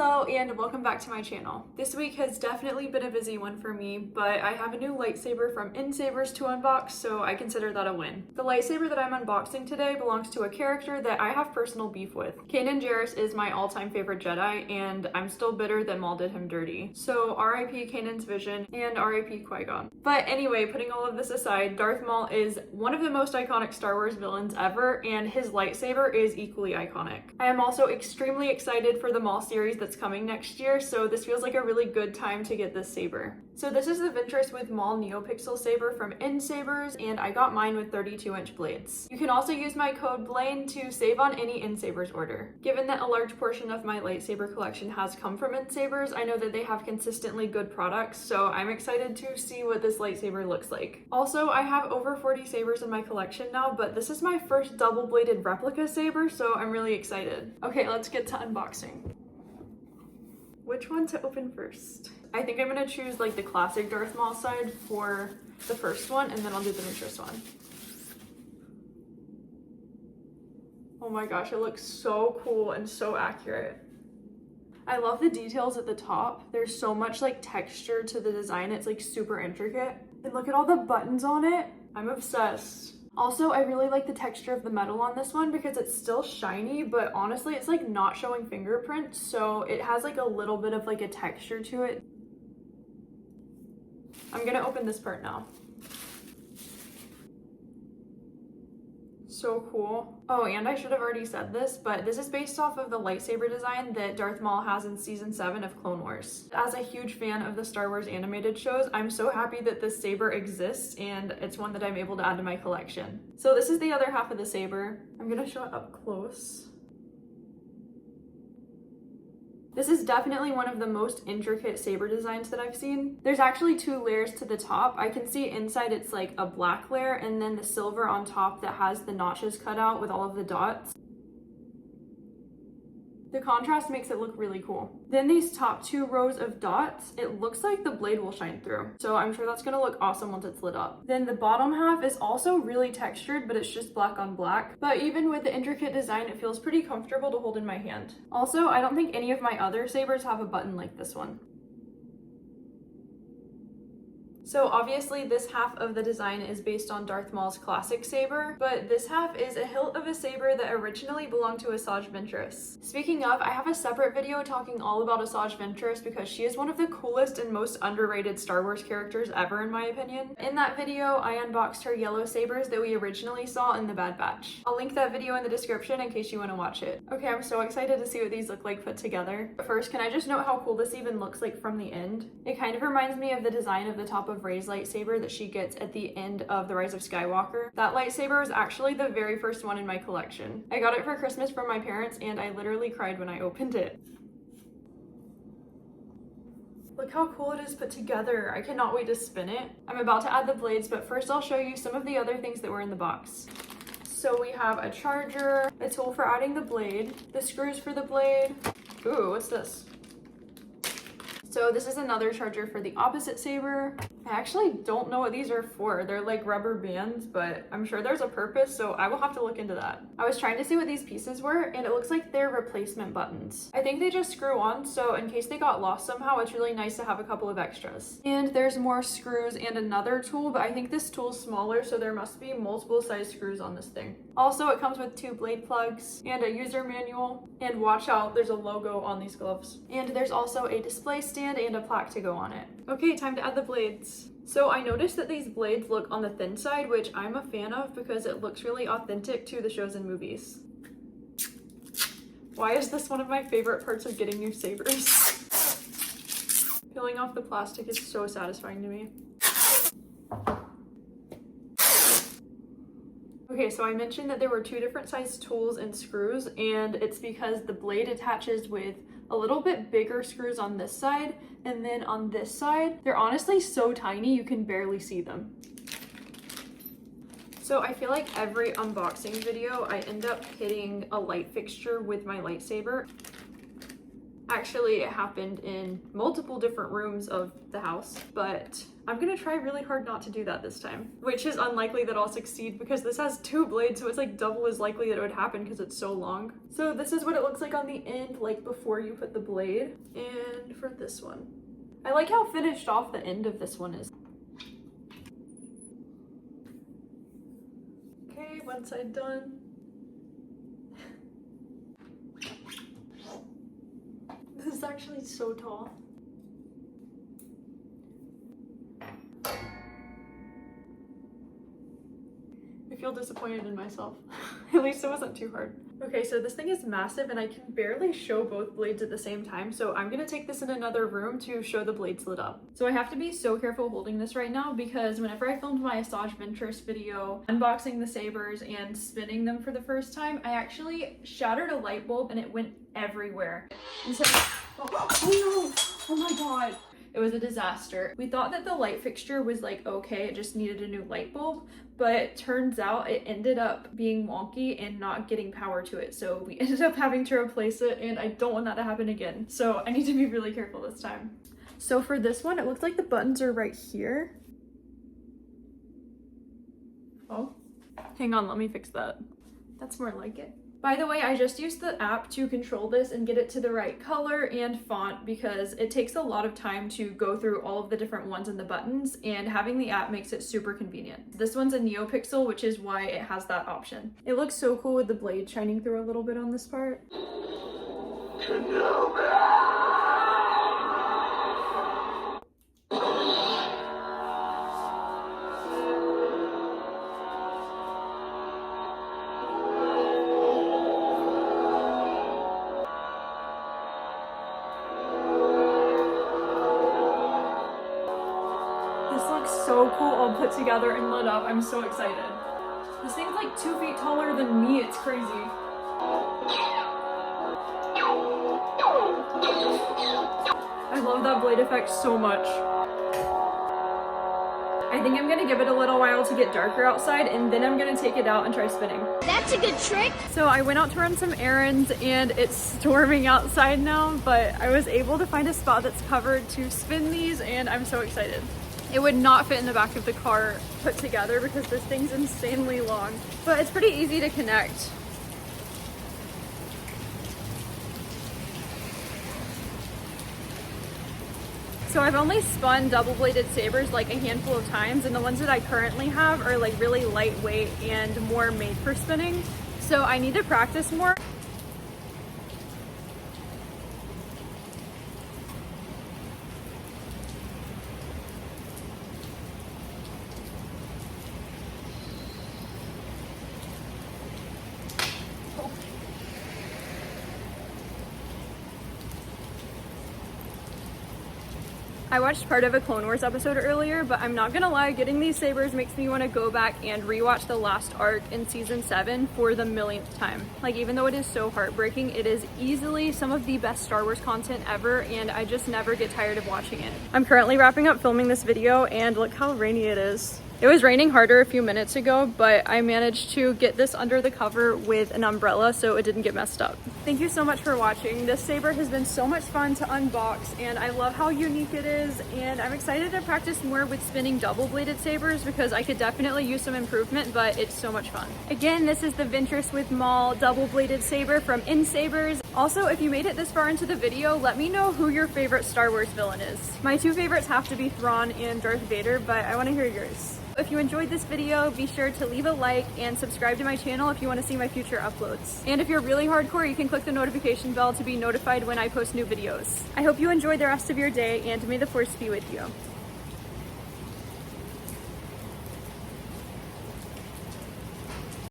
Hello and welcome back to my channel. This week has definitely been a busy one for me, but I have a new lightsaber from Nsabers to unbox, so I consider that a win. The lightsaber that I'm unboxing today belongs to a character that I have personal beef with. Kanan Jarrus is my all-time favorite Jedi, and I'm still bitter that Maul did him dirty. So RIP Kanan's vision and RIP Qui-Gon. But anyway, putting all of this aside, Darth Maul is one of the most iconic Star Wars villains ever, and his lightsaber is equally iconic. I am also extremely excited for the Maul series that's coming next year, so this feels like a really good time to get this saber. So this is the Ventress with Maul neopixel saber from Nsabers, and I got mine with 32-inch blades. You can also use my code Blayne to save on any Nsabers order. Given that a large portion of my lightsaber collection has come from Nsabers, I know that they have consistently good products, so I'm excited to see what this lightsaber looks like. Also, I have over 40 sabers in my collection now, but this is my first double-bladed replica saber, so I'm really excited. Okay, let's get to unboxing. Which one to open first? I think I'm gonna choose like the classic Darth Maul side for the first one, and then I'll do the Ventress one. Oh my gosh, it looks so cool and so accurate. I love the details at the top. There's so much like texture to the design. It's like super intricate. And look at all the buttons on it. I'm obsessed. Also, I really like the texture of the metal on this one because it's still shiny, but honestly, it's like not showing fingerprints, so it has like a little bit of like a texture to it. I'm gonna open this part now. So cool. Oh, and I should have already said this, but this is based off of the lightsaber design that Darth Maul has in season 7 of Clone Wars. As a huge fan of the Star Wars animated shows, I'm so happy that this saber exists, and it's one that I'm able to add to my collection. So this is the other half of the saber. I'm gonna show it up close. This is definitely one of the most intricate saber designs that I've seen. There's actually 2 layers to the top. I can see inside it's like a black layer and then the silver on top that has the notches cut out with all of the dots. The contrast makes it look really cool. Then these top 2 rows of dots, it looks like the blade will shine through. So I'm sure that's gonna look awesome once it's lit up. Then the bottom half is also really textured, but it's just black on black. But even with the intricate design, it feels pretty comfortable to hold in my hand. Also, I don't think any of my other sabers have a button like this one. So obviously this half of the design is based on Darth Maul's classic saber, but this half is a hilt of a saber that originally belonged to asajj Ventress. Speaking of, I have a separate video talking all about asajj Ventress because she is one of the coolest and most underrated Star Wars characters ever in my opinion. In that video, I unboxed her yellow sabers that we originally saw in the Bad Batch. I'll link that video in the description in case you want to watch it. Okay, I'm so excited to see what these look like put together. But first, can I just note how cool this even looks like from the end? It kind of reminds me of the design of the top of Rey's lightsaber that she gets at the end of The Rise of Skywalker. That lightsaber was actually the very first one in my collection. I got it for Christmas from my parents and I literally cried when I opened it. Look how cool it is put together. I cannot wait to spin it. I'm about to add the blades, but first I'll show you some of the other things that were in the box. So we have a charger, a tool for adding the blade, the screws for the blade. Ooh, what's this? So this is another charger for the opposite saber. I actually don't know what these are for. They're like rubber bands, but I'm sure there's a purpose, so I will have to look into that. I was trying to see what these pieces were, and it looks like they're replacement buttons. I think they just screw on, so in case they got lost somehow, it's really nice to have a couple of extras. And there's more screws and another tool, but I think this tool's smaller, so there must be multiple size screws on this thing. Also, it comes with 2 blade plugs and a user manual, and watch out, there's a logo on these gloves. And there's also a display stand and a plaque to go on it. Okay, time to add the blades. So I noticed that these blades look on the thin side, which I'm a fan of because it looks really authentic to the shows and movies. Why is this one of my favorite parts of getting new sabers? Peeling off the plastic is so satisfying to me. Okay, so I mentioned that there were 2 different size tools and screws, and it's because the blade attaches with a little bit bigger screws on this side, and then on this side, they're honestly so tiny you can barely see them. So I feel like every unboxing video, I end up hitting a light fixture with my lightsaber. Actually, it happened in multiple different rooms of the house, but I'm gonna try really hard not to do that this time, which is unlikely that I'll succeed because this has 2 blades, so it's like double as likely that it would happen because it's so long. So this is what it looks like on the end, like before you put the blade. And for this one, I like how finished off the end of this one is. Okay, one side done. This is actually so tall. I feel disappointed in myself. At least it wasn't too hard. Okay, so this thing is massive and I can barely show both blades at the same time, so I'm gonna take this in another room to show the blades lit up. So I have to be so careful holding this right now because whenever I filmed my asajj Ventress video, unboxing the sabers and spinning them for the first time, I actually shattered a light bulb and it went everywhere. And so, oh no, oh my god. It was a disaster. We thought that the light fixture was like okay, it just needed a new light bulb, but turns out it ended up being wonky and not getting power to it. So we ended up having to replace it and I don't want that to happen again. So I need to be really careful this time. So for this one, it looks like the buttons are right here. Oh, hang on, let me fix that. That's more like it. By the way, I just used the app to control this and get it to the right color and font because it takes a lot of time to go through all of the different ones in the buttons, and having the app makes it super convenient. This one's a neopixel, which is why it has that option. It looks so cool with the blade shining through a little bit on this part. So cool, all put together and lit up. I'm so excited. This thing's like 2 feet taller than me. It's crazy. I love that blade effect so much. I think I'm gonna give it a little while to get darker outside and then I'm gonna take it out and try spinning. That's a good trick. So I went out to run some errands and it's storming outside now, but I was able to find a spot that's covered to spin these and I'm so excited. It would not fit in the back of the car put together because this thing's insanely long, but it's pretty easy to connect. So I've only spun double-bladed sabers like a handful of times, and the ones that I currently have are like really lightweight and more made for spinning. So I need to practice more. I watched part of a Clone Wars episode earlier, but I'm not gonna lie, getting these sabers makes me want to go back and rewatch the last arc in season 7 for the millionth time. Like, even though it is so heartbreaking, it is easily some of the best Star Wars content ever, and I just never get tired of watching it. I'm currently wrapping up filming this video, and look how rainy it is. It was raining harder a few minutes ago, but I managed to get this under the cover with an umbrella so it didn't get messed up. Thank you so much for watching. This saber has been so much fun to unbox and I love how unique it is, and I'm excited to practice more with spinning double-bladed sabers because I could definitely use some improvement, but it's so much fun. Again, this is the Ventress with Maul double-bladed saber from Nsabers. Also, if you made it this far into the video, let me know who your favorite Star Wars villain is. My 2 favorites have to be Thrawn and Darth Vader, but I want to hear yours. If you enjoyed this video, be sure to leave a like and subscribe to my channel if you want to see my future uploads. And if you're really hardcore, you can click the notification bell to be notified when I post new videos. I hope you enjoy the rest of your day, and may the Force be with you.